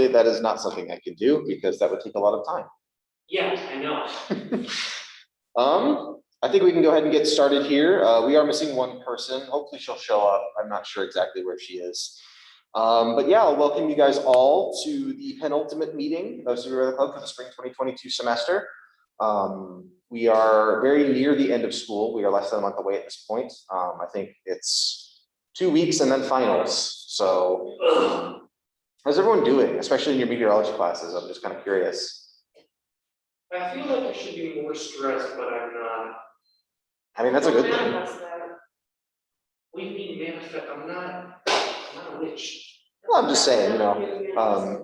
unfortunately, that is not something I can do because that would take a lot of time. Yeah, I know. I think we can go ahead and get started here. We are missing one person. Hopefully she'll show up. I'm not sure exactly where she is. But yeah, I'll welcome you guys all to the penultimate meeting of Superior Weather Club for the spring 2022 semester. We are very near the end of school. We are less than a month away at this point. I think it's 2 weeks and then finals. So how's everyone doing, especially in your meteorology classes? I'm just kind of curious. I feel like I should be more stressed, but I'm not. I mean, that's a good thing. We need manifest. I'm not a witch. Well, I'm just saying,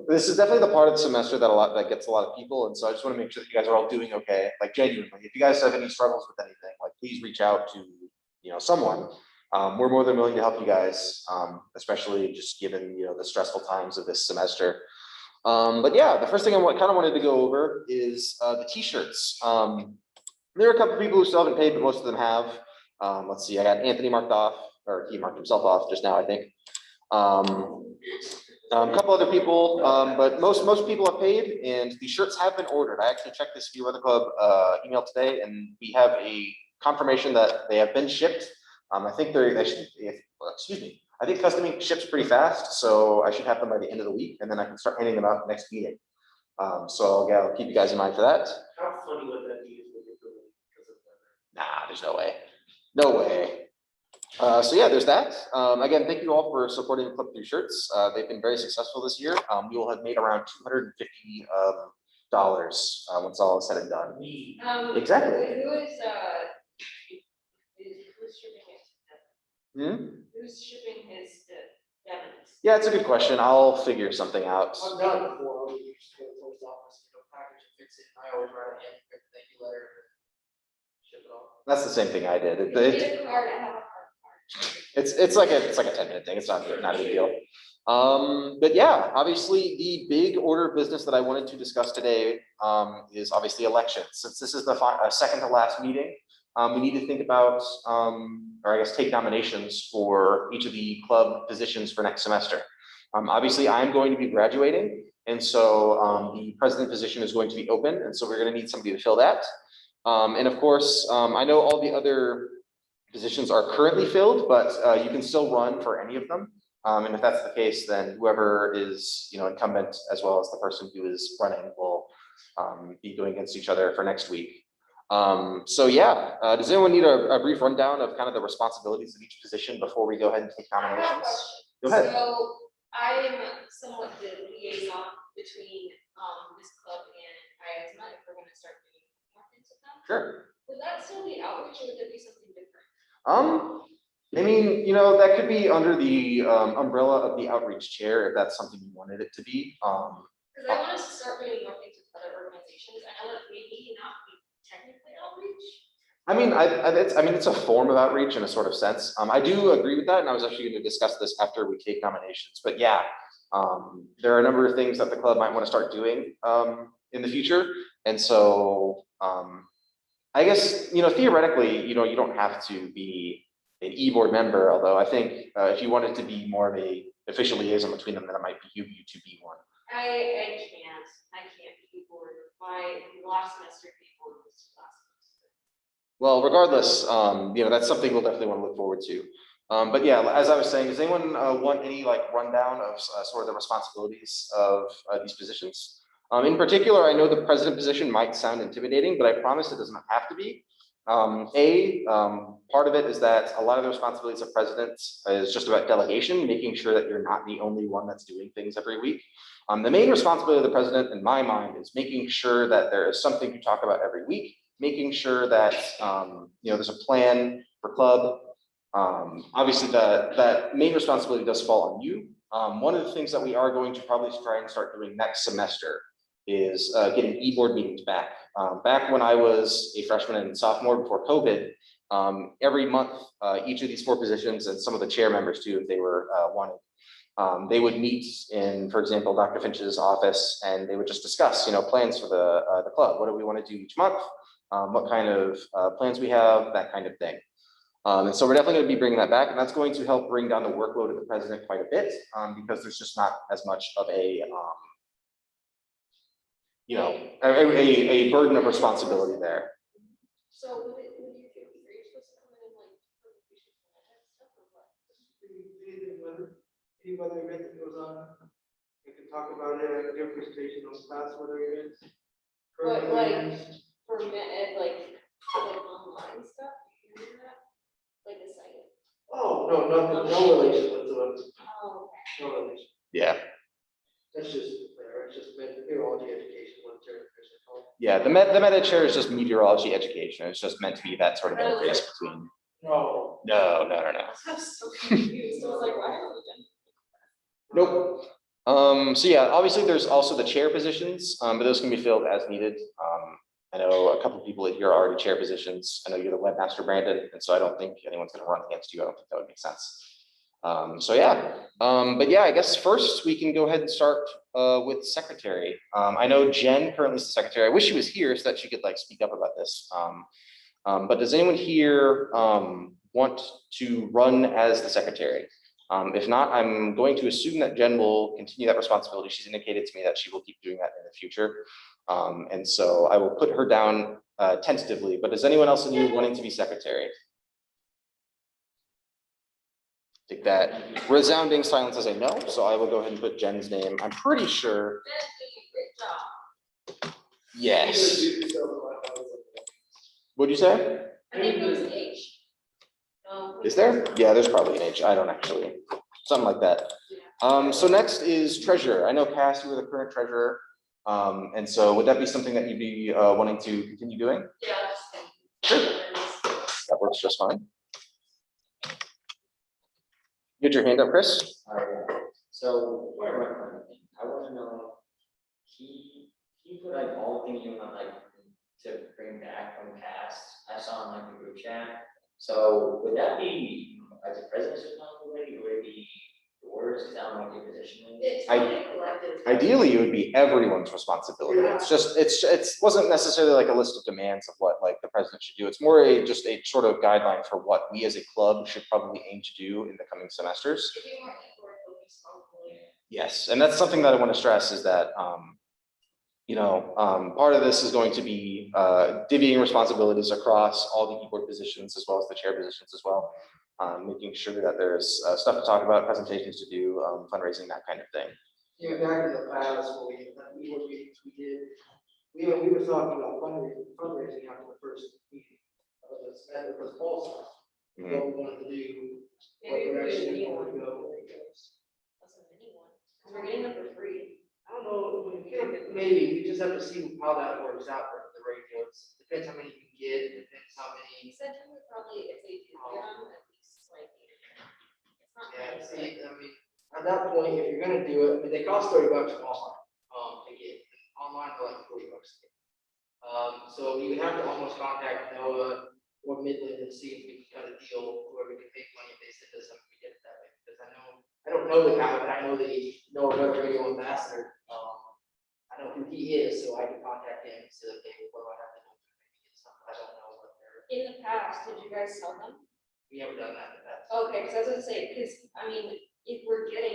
this is definitely the part of the semester that gets a lot of people, and so I just want to make sure that you guys are all doing okay. Like genuinely, if you guys have any struggles with anything, like please reach out to someone. We're more than willing to help you guys, especially just given the stressful times of this semester. But yeah, the first thing I kind of wanted to go over is the t-shirts. There are a couple of people who still haven't paid, but most of them have. Let's see, I got Anthony marked off, or he marked himself off just now, I think. A couple other people, but most people have paid, and the shirts have been ordered. I actually checked this Superior Weather Club email today, and we have a confirmation that they have been shipped. I think I think custom ink ships pretty fast, so I should have them by the end of the week, and then I can start handing them out next meeting. So yeah, I'll keep you guys in mind for that. How funny would that be if we were doing because of weather? Nah, there's no way. No way. So yeah, there's that. Again, thank you all for supporting the Clip Through shirts. They've been very successful this year. We will have made around $250 once all is said and done. Exactly. Who's shipping his Devons? Yeah, it's a good question. I'll figure something out. I've done it before. We just go to the post office, package and fix it. I always write a thank you letter, ship it off. That's the same thing I did. It's like a 10-minute thing. It's not a big deal. But yeah, obviously the big order of business that I wanted to discuss today is obviously elections. Since this is the second to last meeting, we need to think about, or I guess take nominations for each of the club positions for next semester. Obviously, I'm going to be graduating, and so the president position is going to be open, and so we're going to need somebody to fill that. And of course, I know all the other positions are currently filled, but you can still run for any of them. And if that's the case, then whoever is incumbent as well as the person who is running will be going against each other for next week. So yeah, does anyone need a brief rundown of kind of the responsibilities of each position before we go ahead and take nominations? Go ahead. So I am somewhat the liaison between this club and ISMA if we're going to start doing more things with them. Sure. Would that still be outreach or would there be something different? I mean, that could be under the umbrella of the outreach chair if that's something you wanted it to be. Because I want us to start doing more things with other organizations. I know that maybe not be technically outreach. I mean, it's a form of outreach in a sort of sense. I do agree with that, and I was actually going to discuss this after we take nominations. But yeah, there are a number of things that the club might want to start doing in the future, and so I guess theoretically, you don't have to be an e-board member. Although I think if you wanted to be more of a official liaison between them, then it might be you to be one. I can't be e-board. My last semester e-board was last semester. Well, regardless, that's something we'll definitely want to look forward to. But yeah, as I was saying, does anyone want any rundown of sort of the responsibilities of these positions? In particular, I know the president position might sound intimidating, but I promise it doesn't have to be. Part of it is that a lot of the responsibilities of president is just about delegation, making sure that you're not the only one that's doing things every week. The main responsibility of the president, in my mind, is making sure that there is something to talk about every week, making sure that there's a plan for club. Obviously, that main responsibility does fall on you. One of the things that we are going to probably try and start doing next semester is getting e-board meetings back. Back when I was a freshman and sophomore before COVID, every month, each of these 4 positions and some of the chair members too, if they were wanted, they would meet in, for example, Dr. Finch's office, and they would just discuss, plans for the club. What do we want to do each month? What kind of plans we have, that kind of thing. And so we're definitely going to be bringing that back, and that's going to help bring down the workload of the president quite a bit, because there's just not as much of a you know, a burden of responsibility there. So would you think you're supposed to come in and like, presentations and that stuff or what? Any weather event that goes on, we can talk about it, I can give a presentation on past weather events. What, current like, events. for like online stuff, you can do that? Like a site? Oh, no, nothing, no relation whatsoever, Oh, okay. no relation. Yeah. That's just there, it's just meteorology education, what they're called. Yeah, the meta chair is just meteorology education. It's just meant to be that sort of interface between. No. No. I was so confused, I was like, why are we done? Nope. So yeah, obviously there's also the chair positions, but those can be filled as needed. I know a couple of people here are already chair positions. I know you're the webmaster, Brandon, and so I don't think anyone's going to run against you. I don't think that would make sense. So yeah, but yeah, I guess first we can go ahead and start with secretary. I know Jen currently is the secretary. I wish she was here so that she could like speak up about this. But does anyone here want to run as the secretary? If not, I'm going to assume that Jen will continue that responsibility. She's indicated to me that she will keep doing that in the future. And so I will put her down tentatively, but does anyone else in you wanting to be secretary? Take that resounding silence as a no, so I will go ahead and put Jen's name. I'm pretty sure. Great job. Yes. What'd you say? I think it was H. Is there? Yeah, there's probably an H. I don't actually. Something like that. So next is treasurer. I know Cass, you were the current treasurer. And so would that be something that you'd be wanting to continue doing? Yeah. Sure. That works just fine. Get your hand up, Chris. So what I want to know, he put like all the things you want like to bring back from past. I saw in like the group chat. So would that be like the president's responsibility, or would it be yours? Because I don't know what your position is. It's totally collective. Ideally, it would be everyone's responsibility. It's just, it wasn't necessarily like a list of demands of what like the president should do. It's more just a sort of guideline for what we as a club should probably aim to do in the coming semesters. If you want more focus on the- Yes, and that's something that I want to stress is that, part of this is going to be divvying responsibilities across all the keyboard positions as well as the chair positions as well. Making sure that there's stuff to talk about, presentations to do, fundraising, that kind of thing. Yeah, back in the past, when we were meetings we did, we were talking about fundraising after the first meeting. That was fall stuff. What we wanted to do, what Maybe we direction should we do wanted to one. go. That's a mini one. 'Cause we're getting number 3. I don't know, maybe, we just have to see how that works out for the radios. Depends how many you can get, depends how He many. said he would probably, if they do them, at least like, it's not. Yeah, many, see, I mean, at that point, if you're gonna do it, I mean, they cost $30 online, to get, online for like $40 to get. So we would have to almost contact Noah or Midland and see if we can cut a deal where we can make money if they send us something, we get it that way, because I don't know the guy, but I know that he's Noah Radio ambassador. I know who he is, so I can contact him and say, okay, what do I have to do to maybe get something, I don't know what they're, In the past, did you guys sell them? we haven't done that in the past. Okay, because I was gonna say, because, I mean, if we do $10, I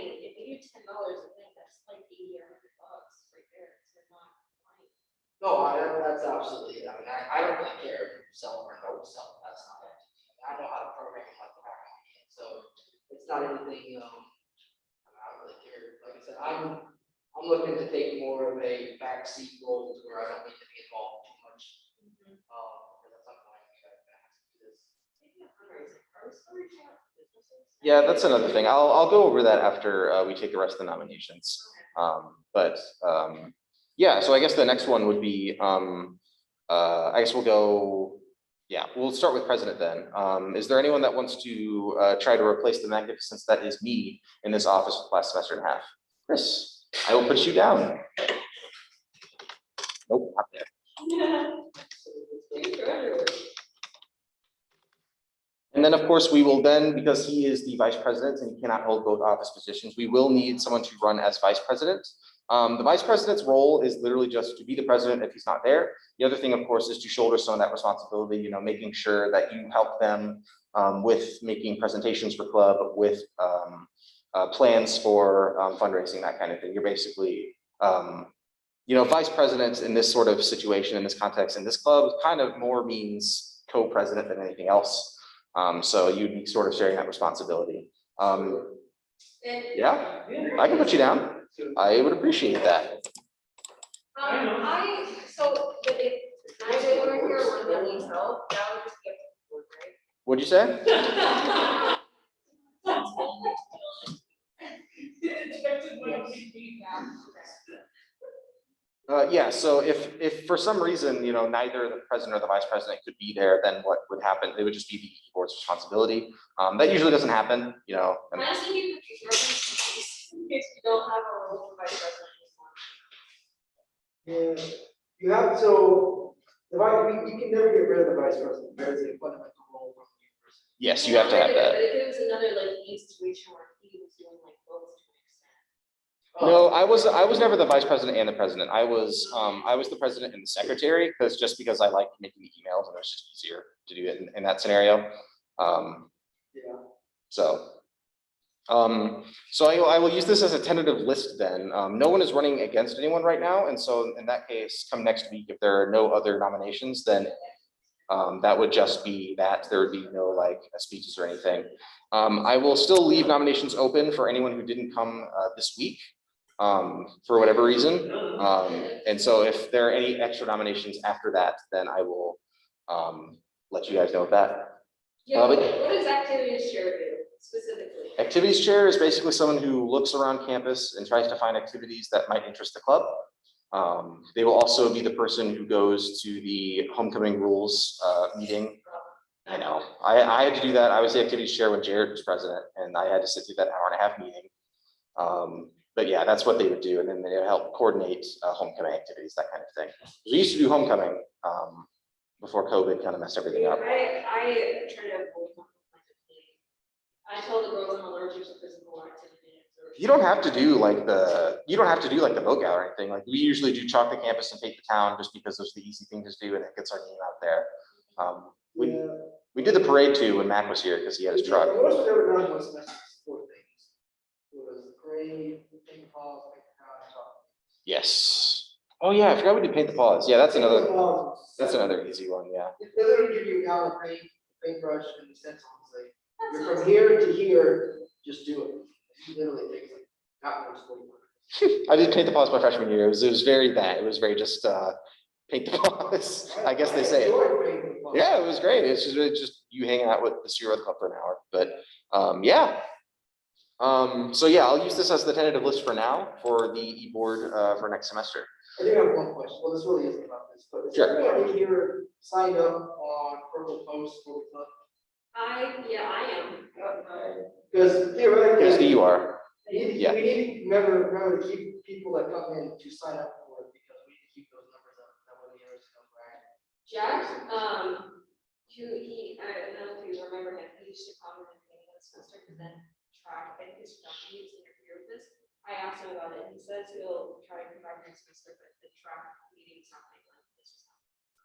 think that's like $80 or $100 right there, so not fine. No, that's absolutely, I mean, I don't really care if you sell them or don't sell them, that's not it. I know how to program them like the back of my hand, so it's not anything, I don't really care, like I said, I'm looking to take more of a backseat role where I don't need to be involved too much. Because that's something I think I have to do this. Speaking of fundraising, are we still reaching out to businesses? Yeah, that's another thing. I'll go over that after we take the rest of the nominations. Yeah, so I guess the next one would be, I guess we'll go, yeah, we'll start with president then. Is there anyone that wants to try to replace the magnificence that is me in this office for the last semester and a half? Chris, I will put you down. Nope, not there. And then, of course, we will then, because he is the vice president and he cannot hold both office positions, we will need someone to run as vice president. The vice president's role is literally just to be the president if he's not there. The other thing, of course, is to shoulder some of that responsibility, making sure that you help them with making presentations for club, with plans for fundraising, that kind of thing. You're basically vice president in this sort of situation, in this context, in this club, kind of more means co-president than anything else. So you'd be sort of sharing that responsibility. Yeah, I can put you down. I would appreciate that. But if neither one are here, one of them needs help, that would just get board, right? What'd you say? Yeah, so if for some reason, neither the president or the vice president could be there, then what would happen? It would just be the board's responsibility. That usually doesn't happen, and- I just think you could in case you don't have a role for vice president anymore. Yeah, you have, so, you can never get rid of the vice president, that is a fundamental role from the university. yes, you have to have But that. if it was another like easy situation where he was doing like both to an extent. No, I was never the vice president and the president. I was the president and the secretary, because I like making the emails and it was just easier to do it in that scenario. Yeah. So I will use this as a tentative list then. No one is running against anyone right now. And so in that case, come next week, if there are no other nominations, then that would just be that. There would be no like speeches or anything. I will still leave nominations open for anyone who didn't come this week for whatever reason. And so if there are any extra nominations after that, then I will let you guys know of that. Yeah, what does activities chair do specifically? Activities chair is basically someone who looks around campus and tries to find activities that might interest the club. They will also be the person who goes to the homecoming rules meeting. I know, I had to do that. I was the activities chair when Jared was president, and I had to sit through that hour-and-a-half meeting. But yeah, that's what they would do, and then they would help coordinate homecoming activities, that kind of thing. We used to do homecoming before COVID kind of messed everything up. I try to avoid completely. I told the girls I'm allergic to physical activity. You don't have to do like the boat gala or anything. Like we usually do chalk the campus and paint the town just because those are the easy things to do and it gets our name out there. We did the parade too when Mac was here because he had his truck. Most of ever done was four things. It was parade, paint the halls, paint the town, and talk. Yes. Oh yeah, I forgot we did paint the paws. Yeah, that's another easy one. Yeah. It doesn't give you now a paintbrush and the stencils. Like you're from here to here, just do it. It literally takes like not more than 40 minutes. I did paint the paws my freshman year. It was very that. It was very just paint the paws. I guess they say it. Yeah, it was great. It's just you hanging out with the Sierra Club for an hour. But yeah. So yeah, I'll use this as the tentative list for now for the e-board for next semester. I do have one question. Well, this really isn't about this, but is Sure. everybody here signed up on Purple Post for the club? I am. Because theoretically. Yes, you are. We need to remember to keep people that come in to sign up for it because we need to keep those numbers up. That way the others know, right? Jack, I don't know if you remember him, he used to come in the beginning of the semester because then track, I think his production needs to interfere with this. I asked him about it, and he says he'll try to come back next semester, but the track meeting's not like this.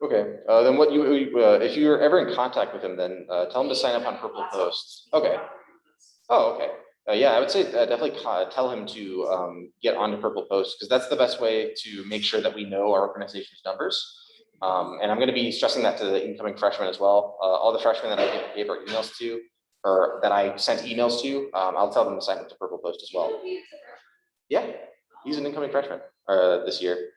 Okay, then what if you're ever in contact with him, then tell him to sign up on Purple Post. Okay. Oh, okay. Yeah, I would say definitely tell him to get onto Purple Post because that's the best way to make sure that we know our organization's numbers. And I'm going to be stressing that to the incoming freshmen as well. All the freshmen that I gave our emails to, or that I sent emails to, I'll tell them to sign up to Purple Post as well. Yeah, he's an incoming freshman this year.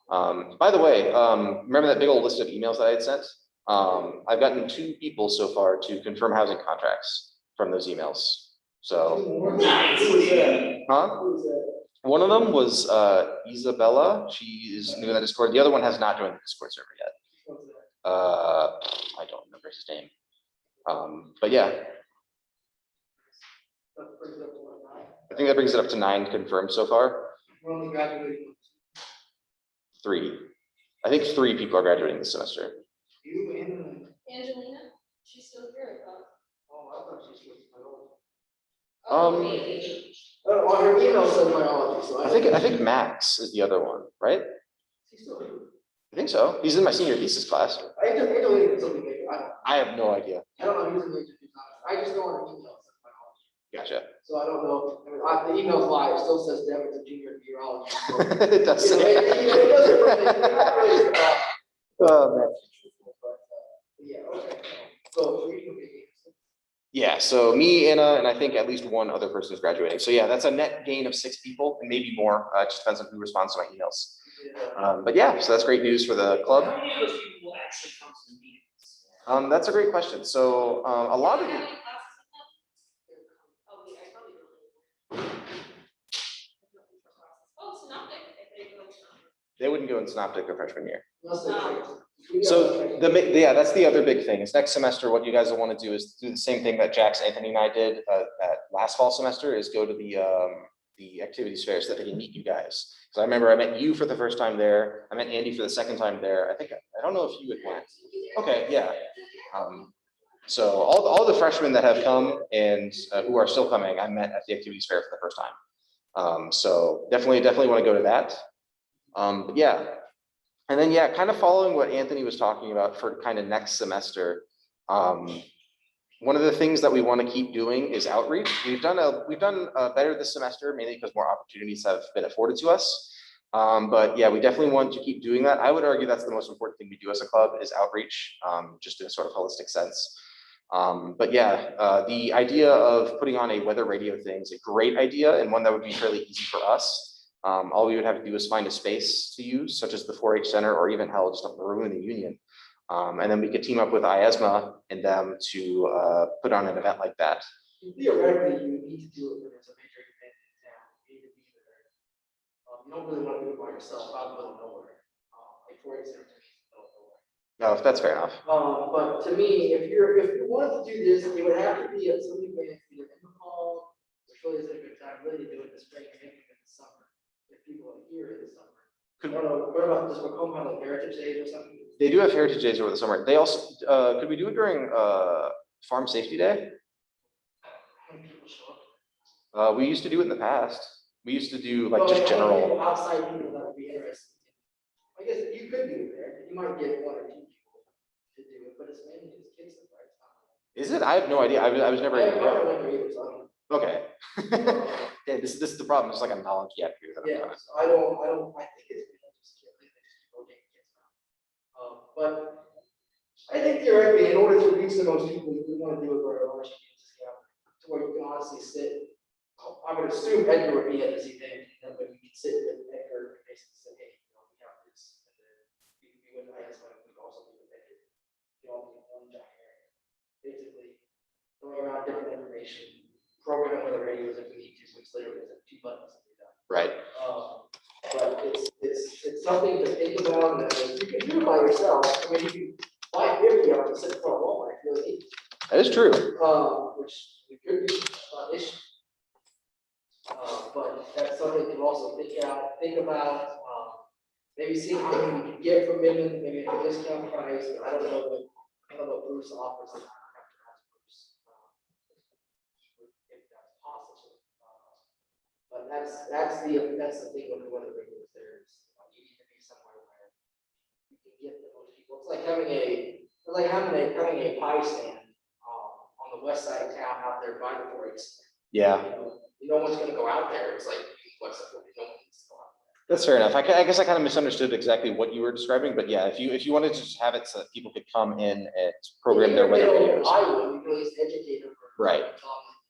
By the way, remember that big old list of emails that I had sent? I've gotten 2 people so far to confirm housing contracts from those emails. So, one of them was Isabella. She is new in the Discord. The other one has not joined the Discord server yet. I don't remember his name. But yeah, I think that brings it up to 9 confirmed so far. We're only graduating. 3. I think 3 people are graduating this semester. You and Angelina, she's still here, I thought. oh, I thought she was biology. Maybe. On her email says biology, so I think Max is the other one, right? she's still here. I think so. He's in my senior thesis class. I just deleted something maybe. I have no idea. I don't know. I just know on her email it says biology. Gotcha. So I don't know, I mean, the email's live, it still says Devin's a junior in urology. So, It does you know, say. it doesn't really, it's not really, Oh, man. yeah, okay. So, we can be. Yeah, so me, Anna, and I think at least one other person is graduating. So yeah, that's a net gain of 6 people and maybe more. It just depends on who responds to my emails. But yeah, so that's great news for the club. How many of those people will actually come to the meetings? That's a great question. So a lot of How it, many classes is that? Oh, yeah, I probably don't. Oh, synoptic, if they go to synoptic. they wouldn't go in synoptic their freshman year. Unless they transfer. So yeah, that's the other big thing is next semester, what you guys will want to do is do the same thing that Jax, Anthony and I did that last fall semester is go to the activities fair so that they can meet you guys. So I remember I met you for the first time there. I met Andy for the second time there. I don't know if you had went. Okay, yeah. So all the freshmen that have come and who are still coming, I met at the activities fair for the first time. So definitely want to go to that. But yeah. And then, yeah, kind of following what Anthony was talking about for kind of next semester. One of the things that we want to keep doing is outreach. We've done better this semester, mainly because more opportunities have been afforded to us. But yeah, we definitely want to keep doing that. I would argue that's the most important thing we do as a club is outreach, just in a sort of holistic sense. But yeah, the idea of putting on a weather radio thing is a great idea and one that would be fairly easy for us. All we would have to do is find a space to use, such as the 4-H Center or even hell, just a room in the Union. And then we could team up with IASMA and them to put on an event like that. Theoretically, you need to do it when there's a major event in town. You need to be there. You don't really want to do it by yourself out in the middle of nowhere. Like 4-H Center to me is the middle of nowhere. No, if that's fair enough. But to me, if you wanted to do this, it would have to be at some event either in the fall, which really isn't a good time really to do it in the spring, maybe in the summer. If people are here in the summer. I don't know, what about this Macomb have like Heritage Days or something? They do have Heritage Days over the summer. They also, could we do it during Farm Safety Day? How many people show up? We used to do it in the past. We used to do like Well, just how many general. people outside people that would be interested. I guess you could do it there. You might get 1 or 2 people to do it, but it's mainly just kids, right? It's not like- Is it? I have no idea. I was never I able to don't go. know either, so I don't know. Okay. Yeah, this is the problem. It's like a knowledge gap here. That I'm Yeah, trying to- so I think it's because just kids, they just go get kids now. But I think theoretically, in order to reach the most people, you want to do it where a large community scale, to where you can honestly sit. I would assume Edgar would be at this event, and then you can sit with Edgar and basically say, hey, you know, we have this, and then you can be with IS, but we can also be with Edgar. You all be in one giant area. Basically, throwing around different information. Programming with the radios if we need to, which literally is 2 buttons and we're done. Right. But it's something to think about, and you can do it by yourself. I mean, you can buy 50 of them and sit in front of Walmart if you really need. That is true. Which we could do, issue. But that's something to also think about, maybe see how many we can get from Midland, maybe at a discount price, but I don't know what Bruce offers. I have to ask Bruce. If that's possible. But that's the thing when we want to bring this there is, you need to be somewhere where you can get the most people. It's like having a pie stand on the west side of town out there by the 4-H. Yeah. No one's gonna go out there. It's like what's up, no one needs to go out there. That's fair enough. I guess I kind of misunderstood exactly what you were describing, but yeah, if you wanted to just have it so that people could come in and program their weather videos. Iowa, you can at least educate them. Right.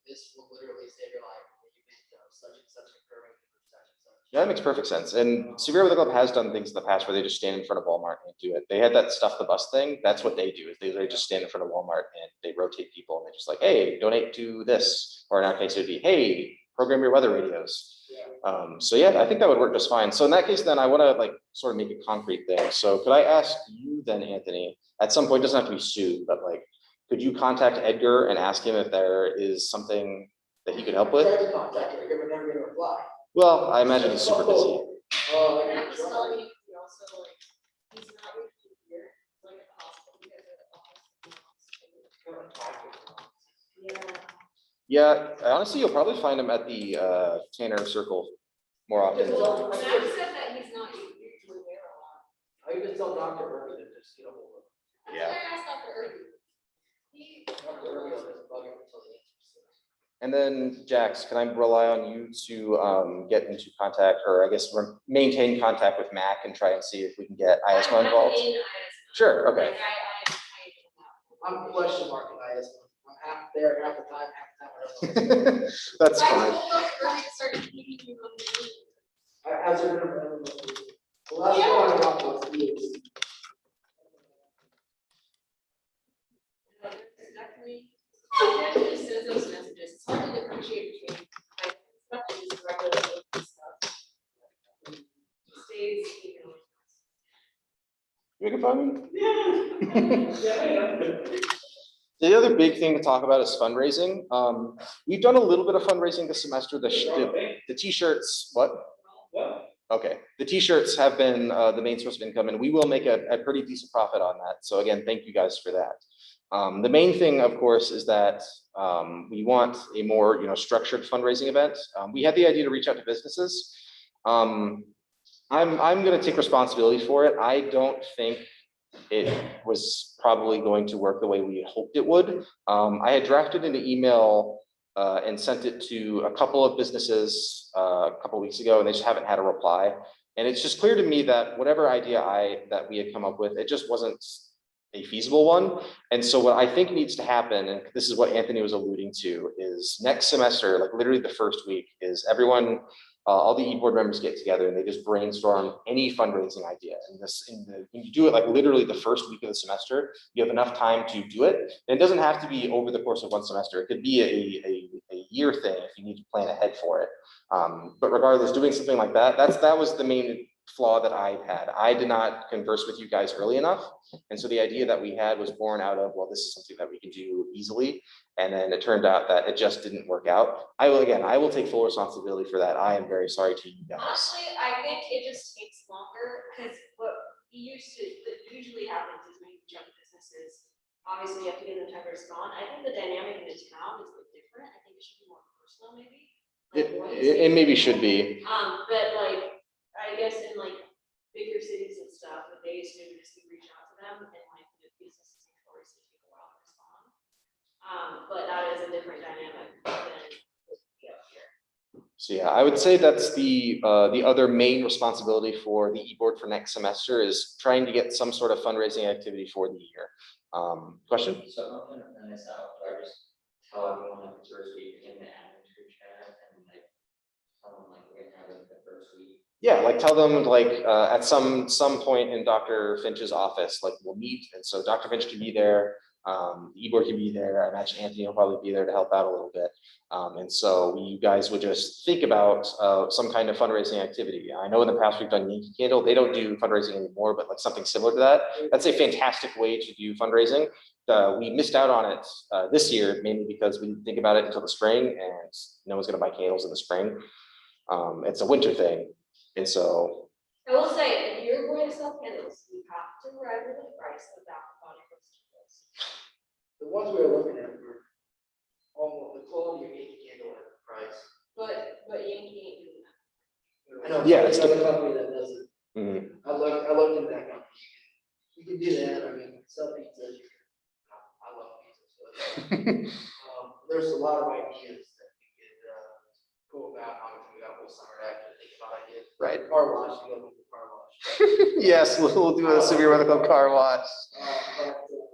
This will literally save your life. You make such and such a curve, such and such. Yeah, that makes perfect sense. And Severe Weather Club has done things in the past where they just stand in front of Walmart and do it. They had that stuff the bus thing. That's what they do. Is they just stand in front of Walmart and they rotate people and they're just like, hey, donate to this. Or in our case, it'd be, hey, program your weather radios. So yeah, I think that would work just fine. So in that case, then I want to like sort of make a concrete thing. So could I ask you then, Anthony, at some point, it doesn't have to be soon, but like, could you contact Edgar and ask him if there is something that he could help with? Tried to contact her, you're never gonna reply. Well, I imagine he's super busy. And I was telling you, he also like, he's not usually here, like at the hospital because of the office. Yeah. Yeah, honestly, you'll probably find him at the Tanner Circle more often. Well, Max said that he's not usually there a lot. I even tell Dr. Irving to just get a hold of him. That's why I asked Dr. Irby. He. Dr. Irving will just bug him until he answers. And then Jax, can I rely on you to get into contact, or I guess maintain contact with Mac and try and see if we can get ISMA involved? Sure, okay. I'm question marking ISO. I'm half there, half the time, half the time I don't know. That's fine. As a member, the last one I got was EAC. Exactly. It actually says those messages. It's hard to differentiate between like stuff that is regular stuff. Stays emailing. You can find me. The other big thing to talk about is fundraising. We've done a little bit of fundraising this semester. The t-shirts, what? Okay, the t-shirts have been the main source of income, and we will make a pretty decent profit on that. So again, thank you guys for that. The main thing, of course, is that we want a more structured fundraising event. We had the idea to reach out to businesses. I'm going to take responsibility for it. I don't think it was probably going to work the way we hoped it would. I had drafted an email and sent it to a couple of businesses a couple of weeks ago, and they just haven't had a reply. And it's just clear to me that whatever idea that we had come up with, it just wasn't a feasible one. And so what I think needs to happen, and this is what Anthony was alluding to, is next semester, like literally the first week, is everyone, all the e-board members get together and they just brainstorm any fundraising idea. And when you do it like literally the first week of the semester, you have enough time to do it. And it doesn't have to be over the course of one semester. It could be a year thing if you need to plan ahead for it. But regardless, doing something like that, that was the main flaw that I had. I did not converse with you guys early enough. And so the idea that we had was born out of, well, this is something that we can do easily. And then it turned out that it just didn't work out. I will take full responsibility for that. I am very sorry to you guys. Honestly, I think it just takes longer because what usually happens is when you jump businesses, obviously you have to give them time to respond. I think the dynamic in this town is a bit different. I think it should be more personal, maybe. It maybe should be. But like, I guess in like bigger cities and stuff, the days maybe just to reach out to them and like the businesses and stories to take a while to respond. But that is a different dynamic than here. So yeah, I would say that's the other main responsibility for the e-board for next semester is trying to get some sort of fundraising activity for the year. Question? So I'm gonna plan this out. Do I just tell everyone like the first week in the admin group chat and like tell them like we're gonna have it the first week? Yeah, like tell them like at some point in Dr. Finch's office, like we'll meet, and so Dr. Finch can be there, the e-board can be there. I imagine Anthony will probably be there to help out a little bit, and so you guys would just think about some kind of fundraising activity. I know in the past we've done Yankee Candle. They don't do fundraising anymore, but like something similar to that. That's a fantastic way to do fundraising. We missed out on it this year mainly because we didn't think about it until the spring, and no one's going to buy candles in the spring. It's a winter thing. And so I will say, if you're going to sell candles, you have to arrive with a price about the body of candles. The ones we were looking at were almost the quality of Yankee Candle at the price. But Yankee ain't doing that. I know. Yeah, it's it's another company that does it. mhm. I looked into that company. You can do that. I mean, sell pizzas. I love pizza. So there's a lot of ideas that you could go about. Obviously, we got a whole summer to actually think about ideas. Right. Car wash, you go to the car wash. Yes, we'll do a severe medical car wash.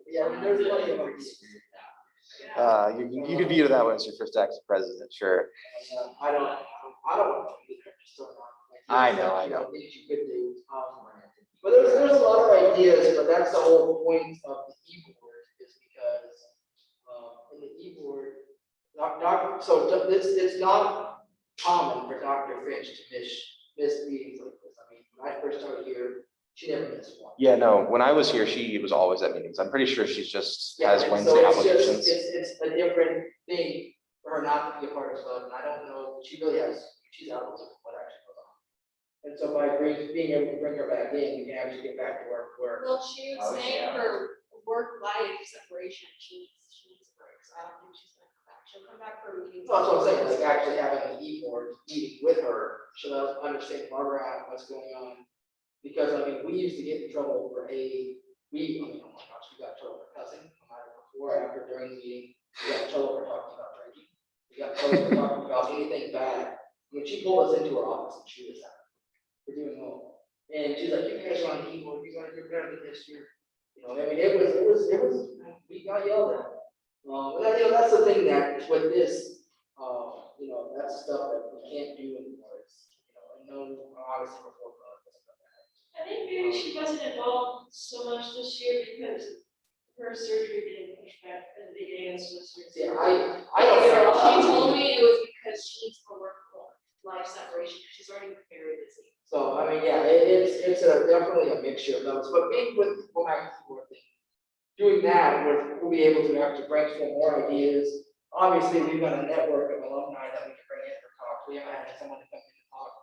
Yeah, I mean, there's plenty of ideas. You could veto that one as your first act as president, sure. I don't want to be there, just don't want. I know. Things you could do. But there's a lot of ideas, but that's the whole point of the e-board is because in the e-board, it's not common for Dr. Finch to miss meetings like this. I mean, when I first started here, she never missed one. Yeah, no, when I was here, she was always at meetings. I'm pretty sure she's just Yeah, has and Wednesday so it's obligations. it's a different thing for her not to be a part of club, and I don't know, she's out of what actually goes on. And so by being able to bring her back in, we can actually get back to work. Well, she was saying her work-life separation, she needs a break, so I don't think she's gonna come back. She'll come back for meetings. That's what I'm saying, like actually having an e-board meeting with her, she'll understand where we're at, what's going on. Because I mean, we used to get in trouble for oh my gosh, we got in trouble for cussing, no matter before, after, during the meeting, we got in trouble for talking about drinking. We got talking about anything bad. When she pulled us into her office and chewed us out. We're doing well. And she's like, you guys are on the keyboard, you guys are better than this year. You know, I mean, it was, we got yelled at. But you know, that's the thing that with this, you know, that's stuff that we can't do anymore. It's, you know, I know obviously before. I think maybe she wasn't involved so much this year because her surgery didn't push back at the beginning of the semester. Yeah, I don't know. She told me it was because she needs to work life separation. She's already very busy. So, I mean, yeah, it's definitely a mixture of those, but maybe with what I think, doing that, we'll be able to actually brainstorm more ideas. Obviously, we've got a network of alumni that we can bring in for talk. We haven't had someone to come in and talk.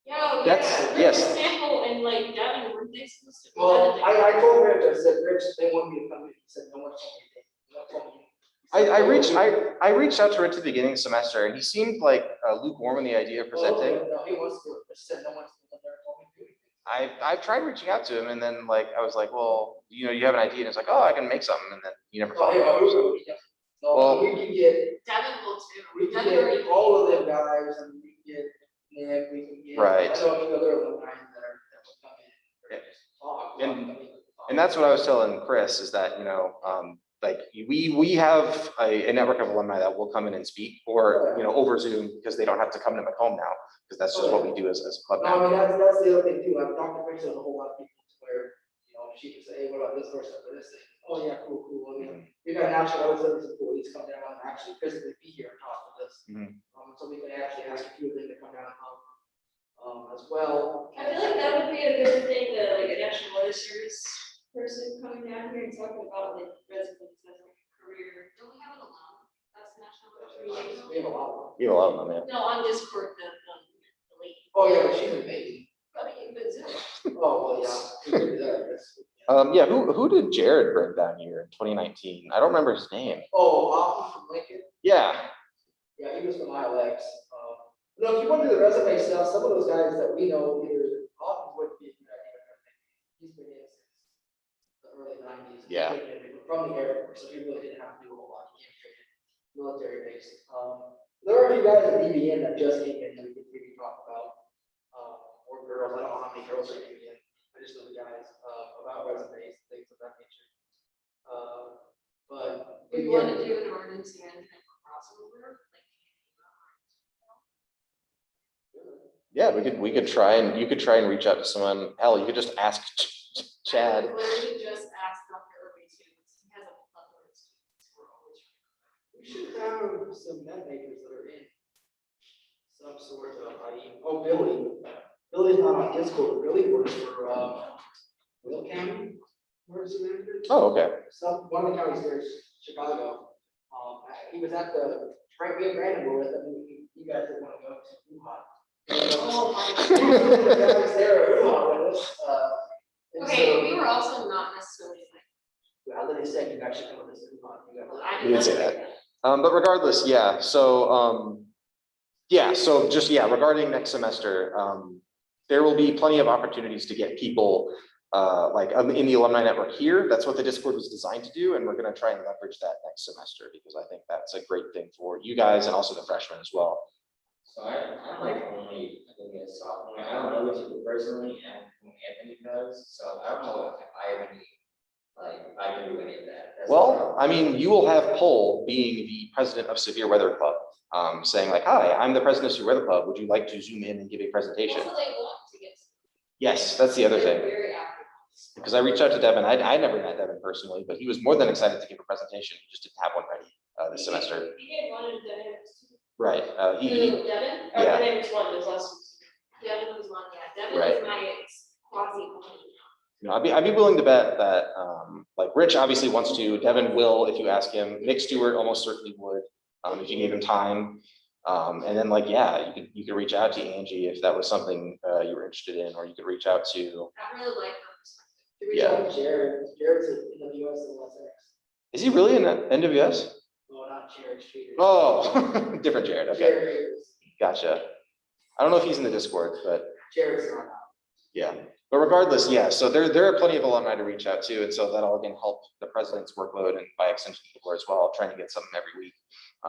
Yeah, That's- yes. Sample and like Devin were they supposed to. Well, I told Rich, I said, Rich, they want me to come in. He said, no one told me. No one told me. I reached out to Rich at the beginning of the semester, and he seemed like lukewarm in the idea of presenting. No, he wants to. I said, no one's told me to do it. I've tried reaching out to him, and then like I was like, well, you know, you have an idea, and it's like, oh, I can make something, and then you never Oh, followed yeah, up. So, no, Well- we can get, Devin will too. we can Devin already- get all of them guys, and we can get Nick, we can get. Right. I know a few other alumni that will come in. Yeah. Talk. And that's what I was telling Chris is that, you know, like we have a network of alumni that will come in and speak, or you know, over Zoom, because they don't have to come to my home now, because that's just what we do as a club No, I now. mean, that's the other thing too, I've talked to Rich and a whole lot of people to where, you know, she can say, hey, what about this person for this thing? Oh, yeah, cool. I mean, we got national service employees come down and actually physically be here and talk with us. Mhm. So we can actually ask a few of them to come down and talk, as well. I feel like that would be a good thing, like a national weather service person coming down here and talking about like residents as like a career. Don't we have an alum? That's national weather service. We have a lot of them. You have a lot of them, yeah. No, on Discord, the lady. Oh, yeah, but she's amazing. I mean, but Zoom. Oh, well, yeah. We can do that, that's- Yeah, who did Jared bring down here in 2019? I don't remember his name. Oh, Austin from Lincoln. Yeah, Yeah, he was from ILX. No, if you want to do the resume stuff, some of those guys that we know, either Austin would be a good idea. He's been in since the early 90s. Yeah. From the Air Force, so he really didn't have to do a whole lot. He came straight in, military base. There are a few guys at DBN that just came in that we could maybe talk about. Or girls, I don't know how many girls are coming in. I just know the guys, about resumes, things of that nature. But. We want to do an emergency management crossover, like. yeah, we could try and you could try and reach out to someone. Hell, you could just ask Chad. I literally just asked Dr. Irving too, he has a plethora of students who are always trying to. We should have some net makers that are in some sort of, Billy. Billy's not on Discord, Billy works for, Will County. Where's the manager? Oh, okay. One of the counties there is Chicago. He was at the, Frank, me and Brandon were with him, you guys didn't want to go to Wuhan. Oh my The guys there at Wuhan with us, and Okay, so- we were also not necessarily like. Well, then they said you guys should come with us to Wuhan. You guys- I You did say that. But regardless, yeah, so, regarding next semester, there will be plenty of opportunities to get people, in the alumni network here. That's what the Discord was designed to do, and we're gonna try and leverage that next semester, because I think that's a great thing for you guys and also the freshmen as well. So I'm like only, I think a sophomore, I don't know what you personally, and who Anthony does, so I don't know if I have any, like, if I can do any of that. That's the Well, problem. I mean, you will have Cole being the president of Severe Weather Club, saying like, hi, I'm the president of Severe Weather Club. Would you like to zoom in and give a presentation? Also, they want to get. Yes, that's the other They're thing. Very active. Because I reached out to Devin. I never met Devin personally, but he was more than excited to give a presentation. He just didn't have one ready this semester. He did one of Devin. Right. Devin? Or yeah. Devin was one, there's also. Devin was one, yeah, Devin Right. was my quasi. You know, I'd be willing to bet that, like Rich obviously wants to, Devin will, if you ask him, Nick Stewart almost certainly would, if you gave him time. And then like, yeah, you could reach out to Angie if that was something you were interested in, or you could reach out to, I really like her perspective. Reach out to Jared. Jared's in the US and LSX. is he really in the NWS? No, not Jared Streeter. Oh, different Jared, okay, Jared is, gotcha. I don't know if he's in the Discord, but Jared's not. Yeah, but regardless, yeah, so there are plenty of alumni to reach out to, and so that'll again help the president's workload and by extension the board as well, trying to get something every week.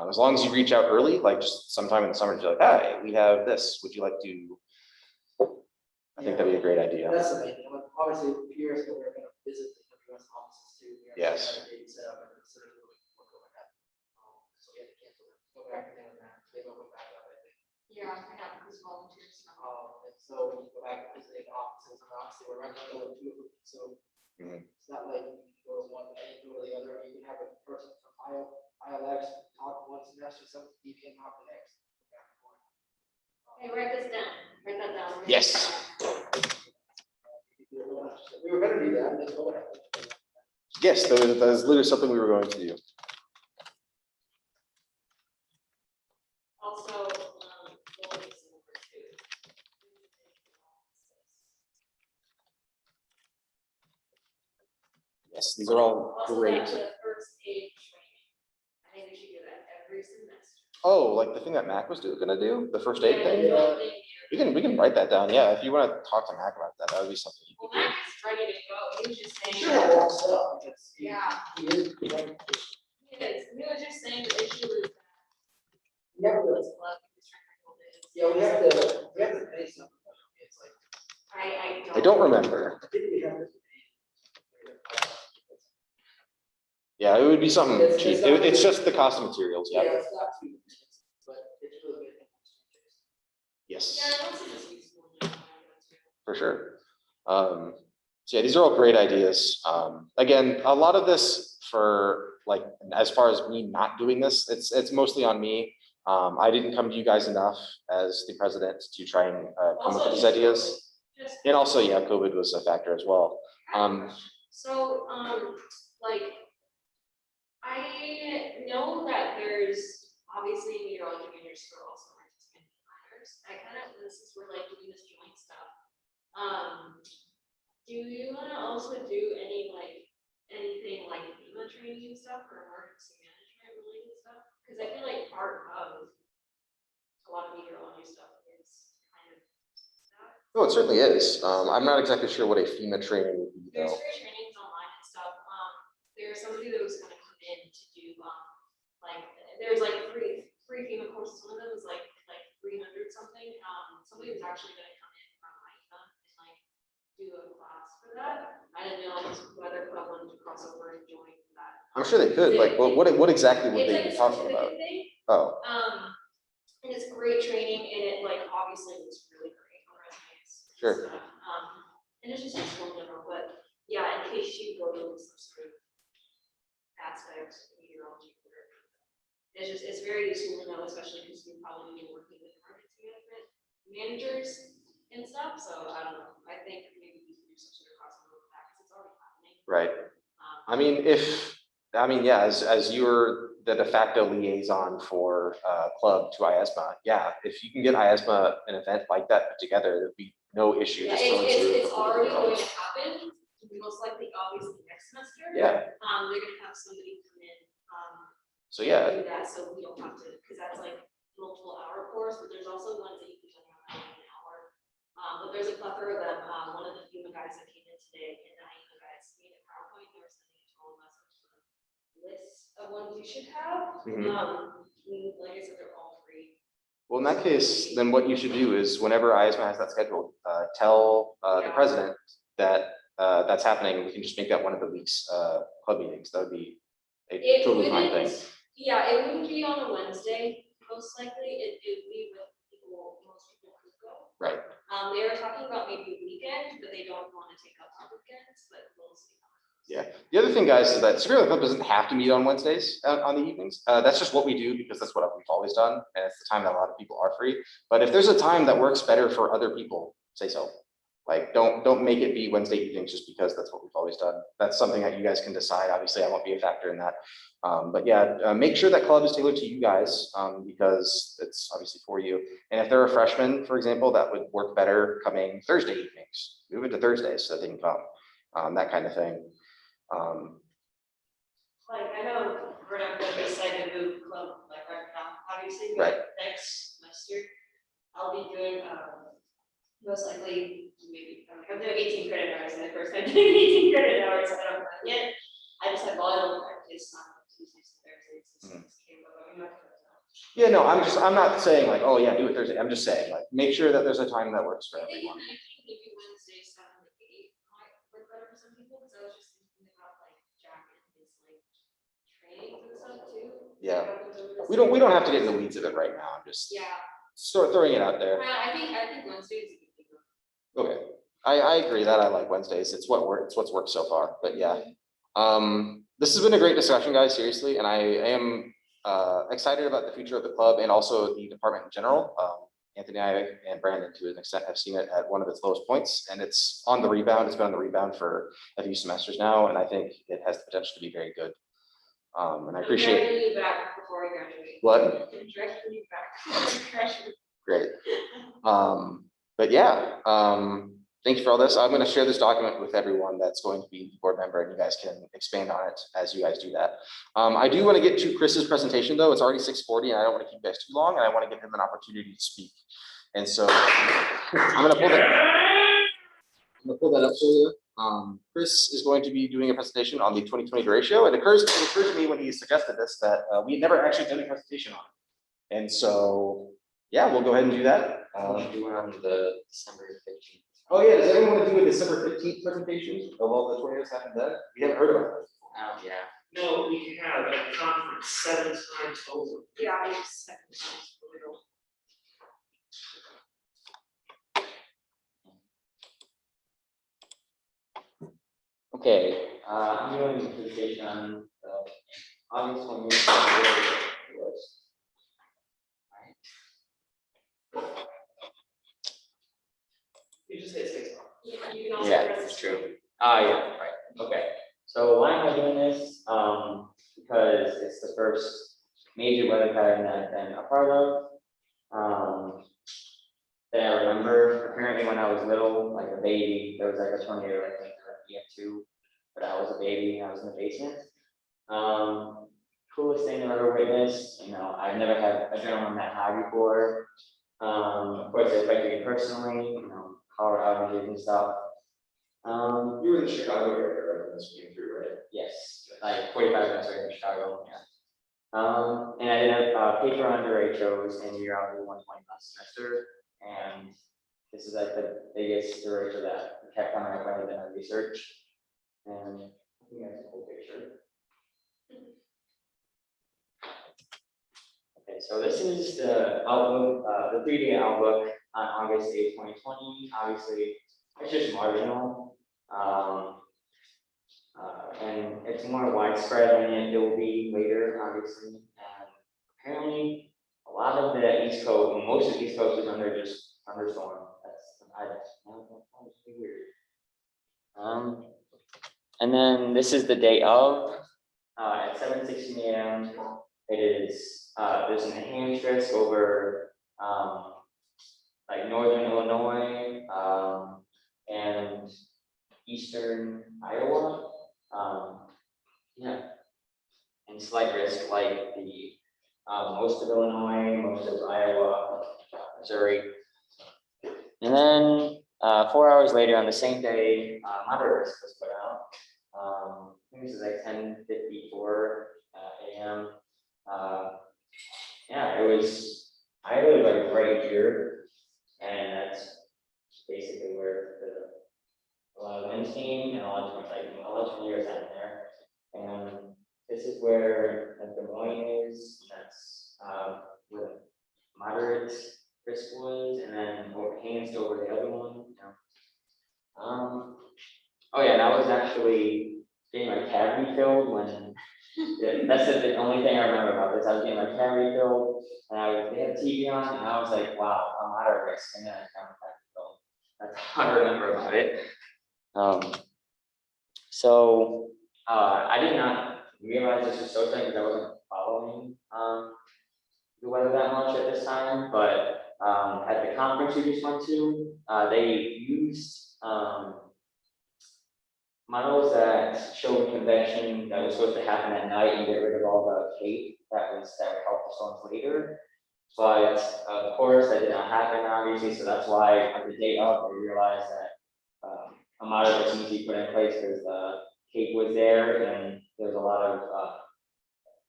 As long as you reach out early, like just sometime in the summer, you're like, hey, we have this, would you like to? I think that'd be a great idea. That's the main thing. Obviously, a few years ago, we were gonna visit the WS offices too. We actually Yes. had a date set up and considered really work over that. So we had to cancel it, go back and then they will go back up, I think. Yeah, I have those volunteers. And so we go back and visit the offices, and obviously we're right now going to, so Mhm. it's not like you can go to one and go to the other. You can have a person from ILX talk one semester, some DV and talk the next. Back and forth. Hey, write this down, write that down. Yes. We were gonna do that, and then go ahead. Yes, that was literally something we were going to do. Also, buildings number 2. Yes, these are all Also, great. that's the first aid training. I think we should do that every semester. Oh, like the thing that Mac was gonna do, the first aid Yeah, thing? the thing here. We can write that down. Yeah, if you want to talk to Mac about that, that would be something you Well, could do. Mac is ready to go, he was just saying. Sure, all stuff, because Yeah. he is. Like, He is, he was just saying the issue is that. Yeah, we- this club is technical days. Yeah, we have to pay something. It's like, I I don't remember. I think we have to pay. Yeah, it would be something It's- cheap. it's not- It's just the cost of materials. Yeah, Yeah. it's not too expensive, but it's really good. Yes. Yeah, I want to just use one now. For sure. So yeah, these are all great ideas. Again, a lot of this for like, as far as me not doing this, it's mostly on me. I didn't come to you guys enough as the president to try and come up with these ideas. Just. And also, yeah, COVID was a factor as well. So, like, I know that there's obviously meteorology majors who are also participating in minors. This is where like doing this joint stuff. Do you want to also do anything like FEMA training and stuff or emergency management related stuff? Because I feel like part of a lot of meteorology stuff is kind of that. No, it certainly is. I'm not exactly sure what a FEMA training would be There's though. free trainings online and stuff. There's somebody that was gonna come in to do, like, there's like free FEMA courses. One of them was like 300 something. Somebody was actually gonna come in from Iowa and like do a class for that. I didn't know whether club wanted to cross over and join that. I'm sure they could. Like, what exactly would It's they like be a talking about? certificate thing. Oh, And it's great training, and it like obviously looks really great on resumes. and Sure. stuff. And it's just useful in general, but yeah, in case you go to some sort of aspect of meteorology. It's very useful to know, especially because you probably be working with emergency management managers and stuff. So I don't know. I think maybe we can do some sort of crossover with that because it's already happening. right. Yeah, as you're the de facto liaison for club to ISMA, yeah, if you can get ISMA an event like that put together, there'd be no issue. Yeah, just going through it's the already whole going thing. to happen. Most likely, obviously, next semester. Yeah, They're gonna have somebody come in. so yeah, Do that, so we don't have to, because that's like multiple hour course, but there's also ones that you can do in like an hour. But there's a plethora of them. One of the FEMA guys that came in today, and the IEMA guys made a PowerPoint. They were sending it to all of us, which is a list of ones you should have. Mhm. Like I said, they're all free. well, in that case, then what you should do is whenever ISMA has that scheduled, tell the Yeah. president that that's happening. We can just make that one of the week's club meetings. That would be a It totally fine wouldn't- thing. Yeah, it wouldn't be on a Wednesday, most likely. It would be with people, most people could go. Right. They were talking about maybe a weekend, but they don't want to take up on weekends, but we'll see. Yeah. The other thing, guys, is that Superior Club doesn't have to meet on Wednesdays on the evenings. That's just what we do because that's what we've always done, and it's the time that a lot of people are free. But if there's a time that works better for other people, say so. Like, don't make it be Wednesday evenings just because that's what we've always done. That's something that you guys can decide. Obviously, I won't be a factor in that. But yeah, make sure that club is tailored to you guys because it's obviously for you. And if they're a freshman, for example, that would work better coming Thursday evenings. Move it to Thursdays so that they can come. That kind of thing. Like, I know we're not gonna decide to move club like right now, obviously, Right. but next semester, I'll be doing, most likely, maybe, I'm doing 18 credit hours and the first time doing 18 credit hours, I don't know yet. I just had volleyball practice on Tuesdays and Thursdays. Yeah, no, I'm not saying like, oh yeah, do it Thursday. I'm just saying like, make sure that there's a time that works for I think everyone. maybe Wednesday, 7 to 8 might work better for some people, because I was just thinking about like Jack and his like trainings and stuff too. Yeah. Like, We don't have to get in the weeds of it right now. I'm just Yeah, start throwing it out there. I think Wednesday is a good thing. Okay, I agree that I like Wednesdays. It's what worked, it's what's worked so far, but yeah. This has been a great discussion, guys, seriously, and I am excited about the future of the club and also the department in general. Anthony, I and Brandon to an extent have seen it at one of its lowest points, and it's on the rebound. It's been on the rebound for a few semesters now, and I think it has the potential to be very good. And I appreciate. Dragging you back before I graduate. What? Dragging you back before I graduate. Great. But yeah, thank you for all this. I'm going to share this document with everyone that's going to be the board member, and you guys can expand on it as you guys do that. I do want to get to Chris's presentation though. It's already 6:40 and I don't want to keep you guys too long, and I want to give him an opportunity to speak. And so I'm going to pull that up for you. Chris is going to be doing a presentation on the 2020 Derecho. It occurred to me when he suggested this that we had never actually done a presentation on it. And so, yeah, we'll go ahead and do that. Do one on the December 15th. Oh yeah, does everyone want to do a December 15th presentation of all the tornadoes happened then? We haven't heard about this. Oh, yeah. No, we can have a conference 7 times over. Yeah, I just. Okay, I'm doing a presentation on August 20th. You just hit 6. You can also. Yeah, press that's true. Ah, yeah, right, okay. So why am I doing this? Because it's the first major weather pattern that I've been a part of. That I remember, apparently when I was little, like a baby, there was like a tornado, I think, or EF2, but I was a baby, I was in the basement. Coolest thing I've ever witnessed, you know, I've never had adrenaline that high before. Of course, it affected me personally, you know, power outages and stuff. You were in the Chicago area, right, when this came through, right? Yes, like 45 minutes away from Chicago, yeah. And I did a paper on derechos in year out of 120 last semester, and this is like the biggest derecho that kept coming up when I did my research. And I think that's a cool picture. Okay, so this is the outlook, the 3-day outlook on August 8, 2020. Obviously, it's just marginal. And it's more widespread than it will be later, obviously. And apparently, a lot of the East Coast, well, most of the East Coast is under just thunderstorm. That's really weird. And then this is the day of. At 7:16 a.m. It is there's an enhanced risk over like northern Illinois and eastern Iowa. Yeah, and slight risk like the most of Illinois, most of Iowa, Missouri. And then 4 hours later on the same day, moderate risk was put out. I think this is like 10:54 a.m. Yeah, it was, I live like right here, and that's basically where a lot of wind came and a lot of tornadoes happened there. And this is where Des Moines is. That's where the moderate risk was, and then Haines over the other one. Yeah. Oh yeah, and I was actually getting my cavity filled when. Yeah, that's the only thing I remember about this. I was getting my cavity filled, and they had TV on, and I was like, "Wow, I'm out of risk." And then I found my cavity filled. That's how I remember about it. So I did not realize this was so because I wasn't following the weather that much at this time. But at the conference we just went to, they used models that showed convection that was supposed to happen at night and get rid of all the tape that would help the storms later. But of course, that did not happen, obviously. So that's why at the day of, we realized that amount of this needs to be put in place because the tape was there and there's a lot of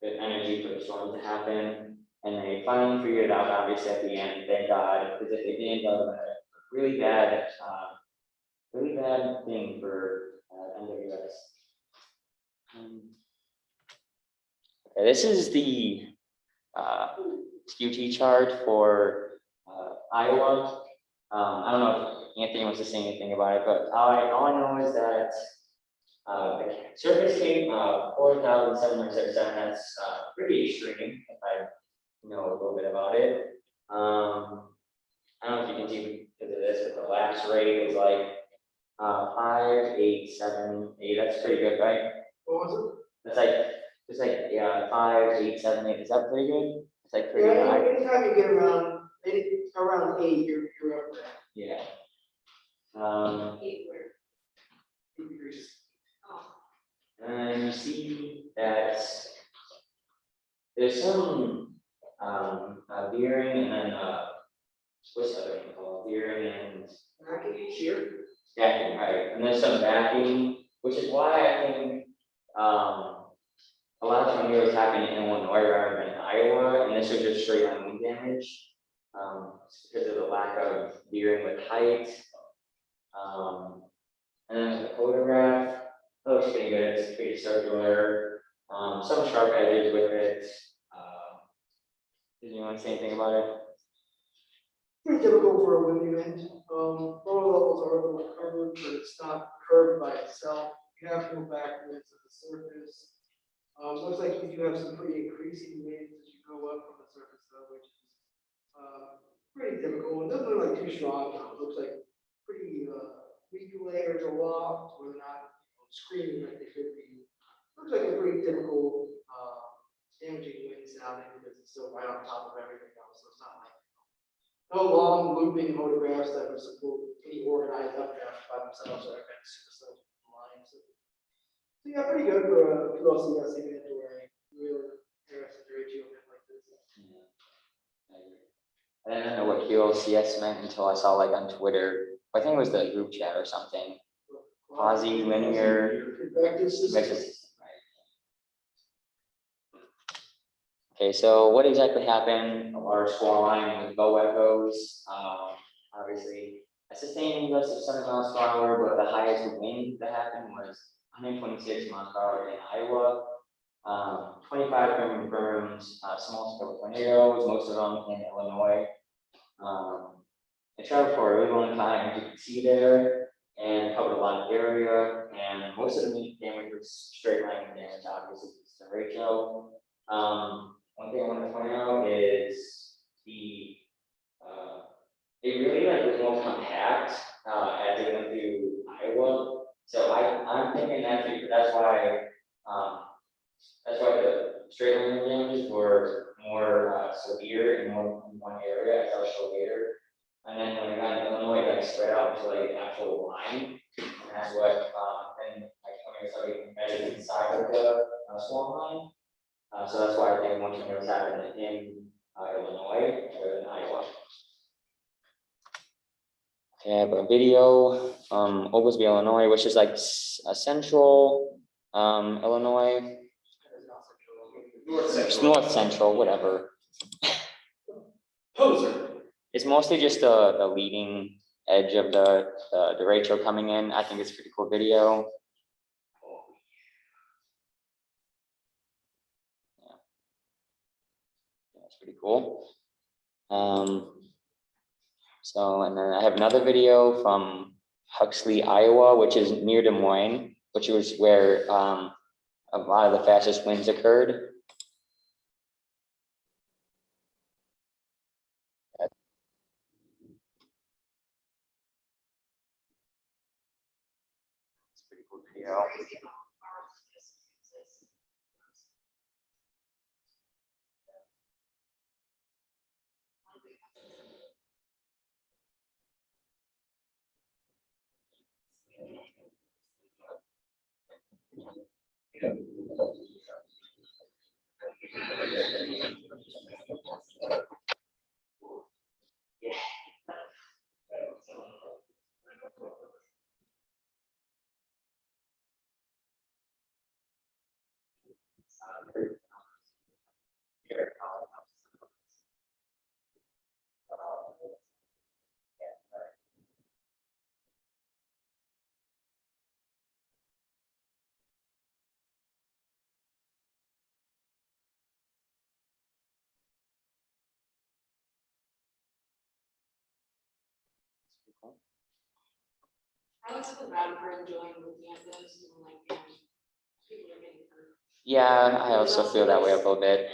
good energy for the storm to happen. And they finally figured it out, obviously, at the end, thank God, because if they didn't, that would have been a really bad thing for NWS. Okay, this is the QT chart for Iowa. I don't know if Anthony wants to say anything about it, but all I know is that the surface came 4,767. That's pretty extreme if I know a little bit about it. I don't know if you can see because of this, but the lapse rate is like 5.878. That's pretty good, right? What was It's like yeah, 5.878. Is that pretty good? It's like it? pretty Yeah, high. anytime you get around 8, you're up there. Yeah. 8 where, 8 degrees. oh, And you see that there's some veering and then what's the other one called? Veering and Backing, shear. stacking, right? And there's some backing, which is why I think a lot of tornadoes happen in Illinois rather than in Iowa, and this was just straight on wind damage because of the lack of veering with height. And then the photograph looks pretty good. It's pretty circular. Some sharp edges with it. Did you want to say anything about it? Pretty typical for a wind event. Lower levels are a little curved, but it's not curved by itself. You have to go backwards to the surface. Looks like you do have some pretty increasing winds as you go up from the surface, though, which is pretty typical. It doesn't look like too strong. It looks like pretty weak layers aloft, where they're not screaming like they should be. Looks like a pretty typical damaging wind sounding because it's still right on top of everything else. So it's not like no long looping photographs that were supposed to be organized updraft by themselves or kind of super slow line. So yeah, pretty good for a QLCS event or a real Iowa Derecho event like this. Yeah, I agree. I didn't know what QLCS meant until I saw like on Twitter. I think it was the group chat or something. Quasi-linear Convective system. vector system, right? Okay, so what exactly happened? A large squall line with low echoes. Obviously, a sustained gust of 7 miles per hour, but the highest wind that happened was 126 miles per hour in Iowa. 25 confirmed small scale tornadoes, most of them in Illinois. It traveled for a really long time, as you can see there, and covered a lot of area. And most of the damage was straight line damage, obviously, it's the Derecho. One thing I want to point out is it really was more compact as it went through Iowa. So I'm thinking that's why the straight line damages were more severe in one area, as I'll show later. And then when we got in Illinois, it spread out to like an actual line. And that's what then like started measured inside of the swarm line. So that's why I think one tornado was happening in Illinois rather than Iowa. Okay, I have a video from Oglesby, Illinois, which is like central Illinois. North central, whatever. Poser. It's mostly just the leading edge of the derecho coming in. I think it's a pretty cool video. Yeah, that's pretty cool. So, and then I have another video from Huxley, Iowa, which is near Des Moines, which was where a lot of the fastest winds occurred. It's pretty cool video. I was so bad for enjoying looking at this and like, people are getting hurt. Yeah, I also feel that way a little bit.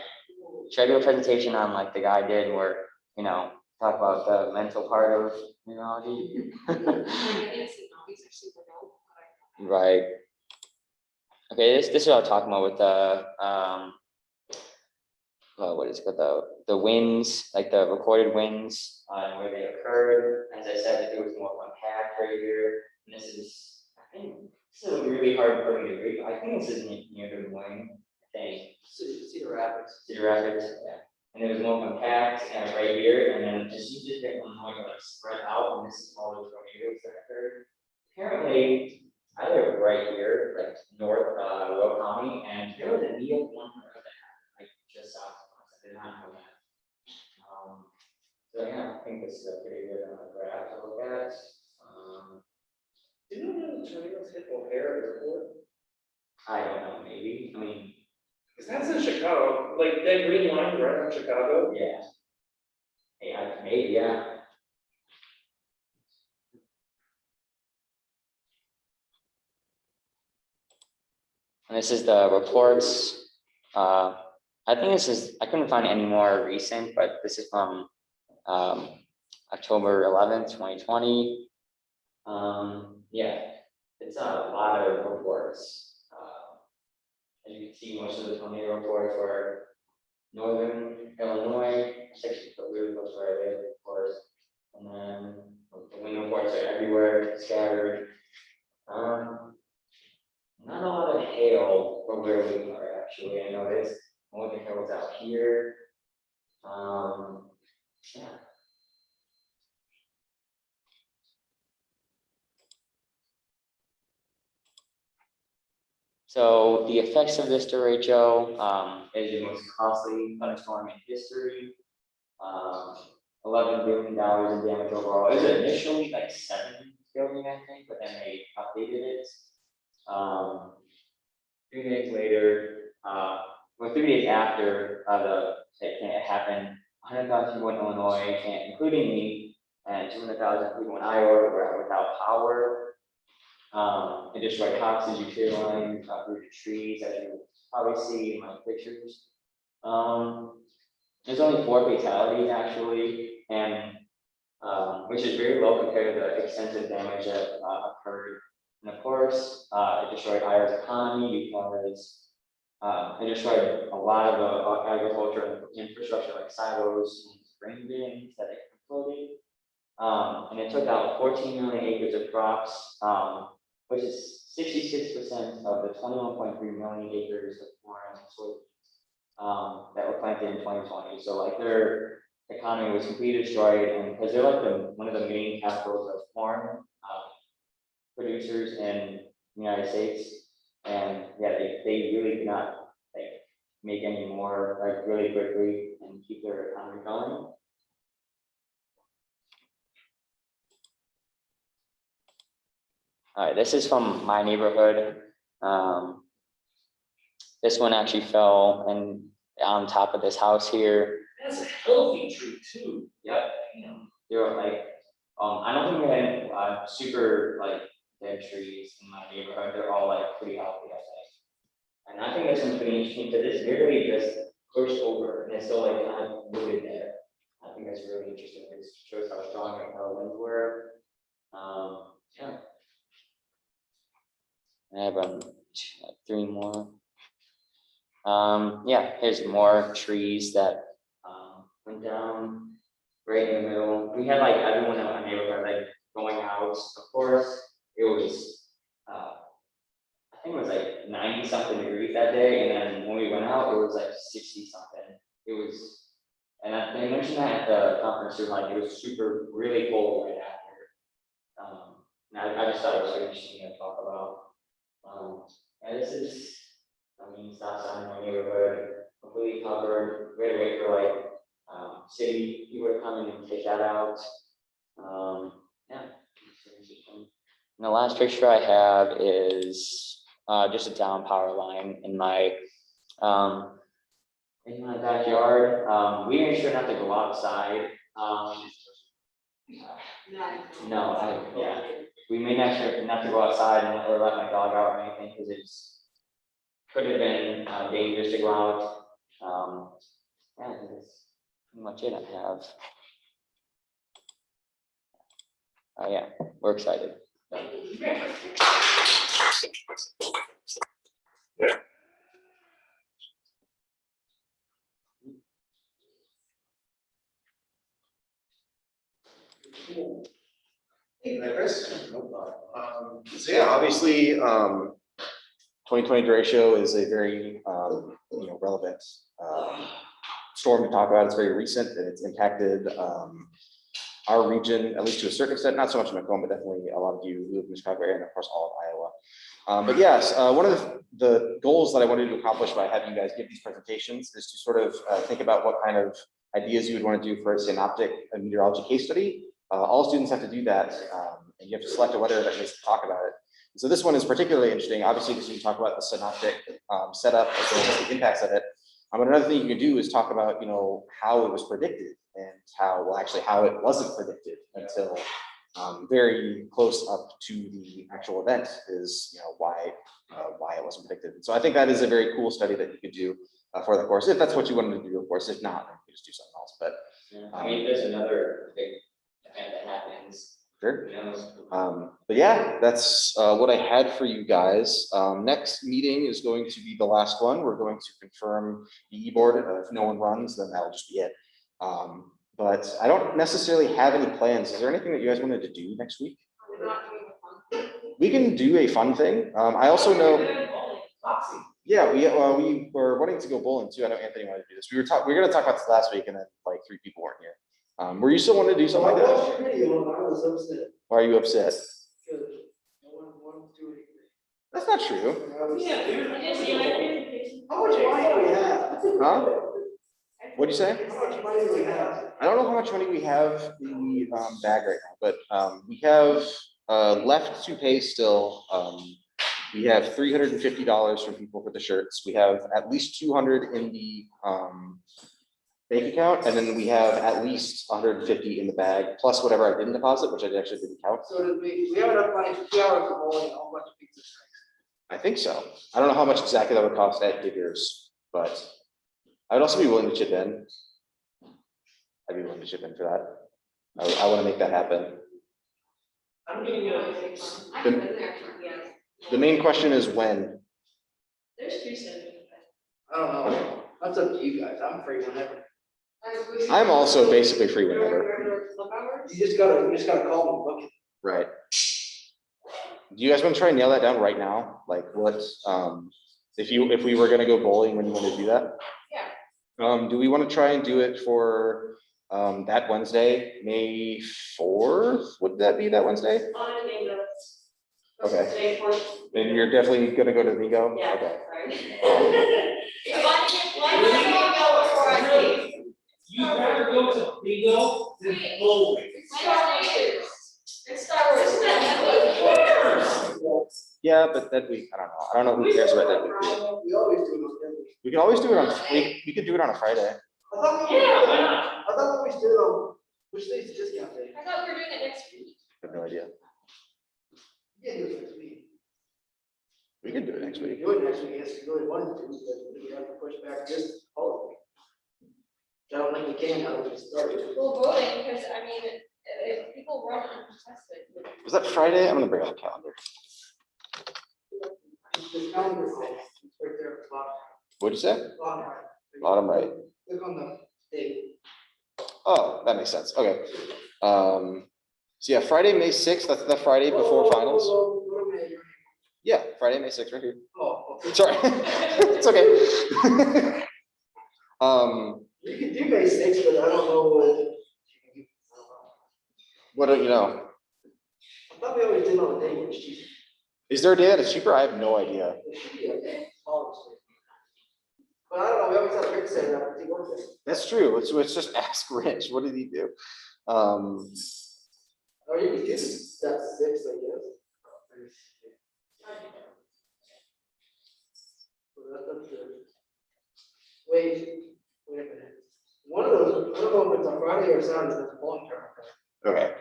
Should I do a presentation on like the guy did where, talk about the mental part of immunology? Like, I think tsunamis are super dope, but I. Right. Okay, this is what I'm talking about with the what is it called, the winds, like the recorded winds and where they occurred. As I said, it was more compact right here. And this is, I think, this is really hard for me to read. I think this is near Des Moines, I think. Cedar Rapids. Cedar Rapids, yeah. And it was more compact and right here, and then as you just get one more like spread out, and this is all the tornadoes that occurred. Apparently, I live right here, like north Will County, and there was a neat one that happened like just south of us. I did not know that. So yeah, I think this is a pretty good graph to look at. Didn't the tornadoes hit O'Hare Airport? I don't know, maybe. I mean, Because that's in Chicago, like that green line right on Chicago. yeah. Yeah, maybe, yeah. And this is the reports. I think I couldn't find any more recent, but this is from October 11th, 2020. Yeah, it's a lot of reports. As you can see, most of the tornado reports were northern Illinois, actually really close where I live, of course. And then the wind reports are everywhere, scattered. Not a lot of hail from where we are actually. I noticed more of the hail is out here. Yeah. So the effects of this derecho is the most costly thunderstorm in history. $11 billion in damage overall. It was initially like 7 billion, I think, but then they updated it. 3 days later, 3 days after it happened, 100,000 people in Illinois, including me, and 200,000 people in Iowa were without power. It destroyed houses, utility lines, uprooted trees, as you probably see in my pictures. There's only 4 fatalities actually, and which is very low compared to the extensive damage that occurred. And of course, it destroyed Iowa's economy because it destroyed a lot of the agricultural infrastructure like silos and grain bins that it imploded. And it took out 14 million acres of crops, which is 66% of the 21.3 million acres of corn and soybeans that were planted in 2020. So like their economy was completely destroyed, and because they're like one of the main capitals of corn producers in the United States, and yeah, they really could not like make any more like really quickly and keep their economy going. All right, this is from my neighborhood. This one actually fell and on top of this house here. That's a healthy tree too. Yep. They were like, I don't think we had super like dead trees in my neighborhood. They're all like pretty healthy, I think. And I think this one's pretty interesting because it's literally just pushed over and it's still like kind of rooted there. I think that's really interesting. It shows how strong our winds were. Yeah. I have 3 more. Yeah, here's more trees that went down right in the middle. We had like everyone in my neighborhood like going out. Of course, it was I think it was like 90 something degrees that day, and then when we went out, it was like 60 something. It was, and they mentioned that at the conference room, like it was super really cold right after. And I just thought it was really interesting to talk about. And this is, stop sign in my neighborhood, completely covered. We had to wait for like city people to come in and take that out. Yeah. And the last picture I have is just a down power line in my backyard. We made sure not to go outside. Yeah, we may not to go outside or let my dog out or anything, because it's could have been dangerous to go out. Yeah, I think that's pretty much it I have. Yeah, we're excited. Hey, Chris. So yeah, obviously, 2020 Derecho is a very, relevant storm to talk about. It's very recent and it's impacted our region, at least to a certain extent, not so much in Macomb, but definitely a lot of you who live in the Chicago area and of course all of Iowa. But yes, one of the goals that I wanted to accomplish by having you guys give these presentations is to sort of think about what kind of ideas you would want to do for a synoptic meteorology case study. All students have to do that, and you have to select a weather that makes talk about it. So this one is particularly interesting, obviously, because you talk about the synoptic setup as well as the impacts of it. But another thing you can do is talk about, how it was predicted and how it wasn't predicted until very close up to the actual event is, why it wasn't predicted. And so I think that is a very cool study that you could do for the course, if that's what you wanted to do, of course. If not, then you could just do something else. But I mean, there's another big event that happens. sure. But yeah, that's what I had for you guys. Next meeting is going to be the last one. We're going to confirm the e-board. If no one runs, then that'll just be it. But I don't necessarily have any plans. Is there anything that you guys wanted to do next week? We can do a fun thing. I also know. Yeah, we were wanting to go bowling too. I know Anthony wanted to do this. We were going to talk about this last week, and then like 3 people weren't here. Were you still wanting to do something like that? I watched your video and I was upset. Why are you upset? Because no one wanted to do anything. That's not true. I was- Yeah, How much money do we have? Huh? What'd you say? How much money do we have? I don't know how much money we have in the bag right now, but we have left to pay still. We have $350 from people for the shirts. We have at least 200 in the bank account, and then we have at least 150 in the bag, plus whatever I didn't deposit, which I actually didn't count. So did we have enough money for 2 hours of bowling and a whole bunch of pizza strikes? I think so. I don't know how much exactly that would cost at Diggers, but I'd also be willing to chip in. I'd be willing to chip in for that. I want to make that happen. I'm giving you I haven't been there for years. The main question is when. There's 270. I don't know. That's up to you guys. I'm free whenever. I'm also basically free whenever. You just gotta call me, book it. Right. Do you guys want to try and nail that down right now? Like what, if we were gonna go bowling, when you want to do that? Yeah. Do we want to try and do it for that Wednesday, May 4th? Would that be that Wednesday? Okay. And you're definitely gonna go to Vigo? Yeah, Okay. sorry. Why do you go before I leave? You better go to Vigo than bowling. It's Star Wars. Yeah, but that week, I don't know who cares about that week. We always do those. We can always do it on, we could do it on a Friday. I thought we Yeah, why not? I thought we did on, which day's the discount day? I thought we were doing it next week. I have no idea. Yeah, do it next week. We could do it next week. Do it next week, yes, we really wanted to, but we have to push back this holiday. I don't think we can now that we started. Well, voting, because I mean, if people run uncontested. Was that Friday? I'm gonna bring up the calendar. The calendar says, it's right there at the bottom. What'd you say? Bottom right. Bottom right. Click on the date. Oh, that makes sense. Okay. So yeah, Friday, May 6th, that's the Friday before finals. Yeah, Friday, May 6th, right here. Oh, okay. Sorry. It's okay. You can do May 6th, but I don't know what. What don't you know? I thought we always did on the day, which is. Is there a day that is cheaper? I have no idea. It should be okay, honestly. But I don't know, we always have Rick set it up, he works it. That's true. Let's just ask Rich. What did he do? Oh, you can do that's 6, I guess. That's good. Wait a minute. One of those, I don't know if it's on Friday or Saturday, that's a bowling tournament. Okay,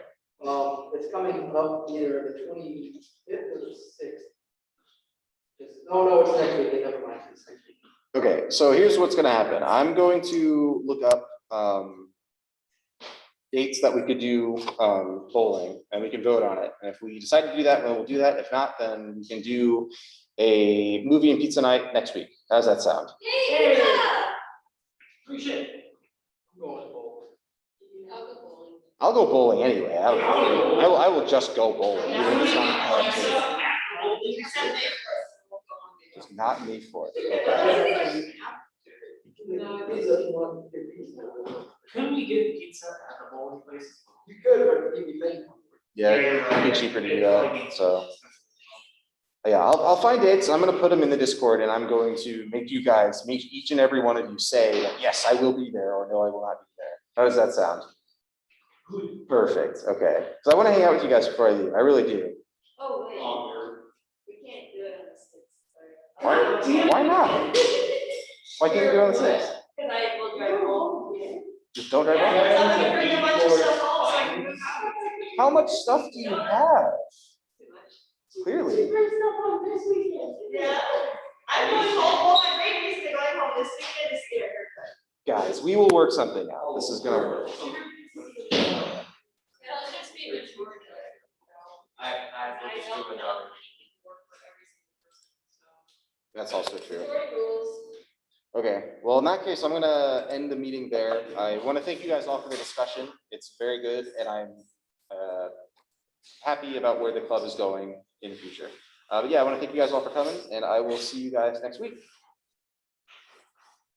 It's coming up either the 25th or the 6th. No, it's next week, never mind, it's next week. okay, so here's what's gonna happen. I'm going to look up dates that we could do bowling, and we can vote on it. And if we decide to do that, then we'll do that. If not, then we can do a movie and pizza night next week. How does that sound? Appreciate it. I'm going to bowl. I'll go bowling anyway. I will just go bowling. Even if it's not Just not me for it. Okay. Couldn't we get pizza at the bowling place? You could, but you'd be paying. Yeah, it'd be cheaper to do that, so. Yeah, I'll find dates. I'm gonna put them in the Discord, and I'm going to make each and every one of you say, yes, I will be there, or no, I will not be there. How does that sound? Good. Perfect, okay. So I wanna hang out with you guys before I leave. I really do. Oh, wait, Longer. we can't do it on the 6th, sorry. Why not? Why can't you do it on the 6th? Cause I will drive home. Just don't drive home? Yeah, so I bring a bunch of stuff home, so I can move out. How much stuff do you have? Too much. Clearly. Yeah, I'm going home, my main reason to going home this weekend is to get a haircut. Guys, we will work something out. This is gonna work. Yeah, let's just be mature. I will just do another. Work for every single person, so. That's also true. Majority rules. Okay, well, in that case, I'm gonna end the meeting there. I want to thank you guys all for the discussion. It's very good, and I'm happy about where the club is going in the future. But yeah, I want to thank you guys all for coming, and I will see you guys next week.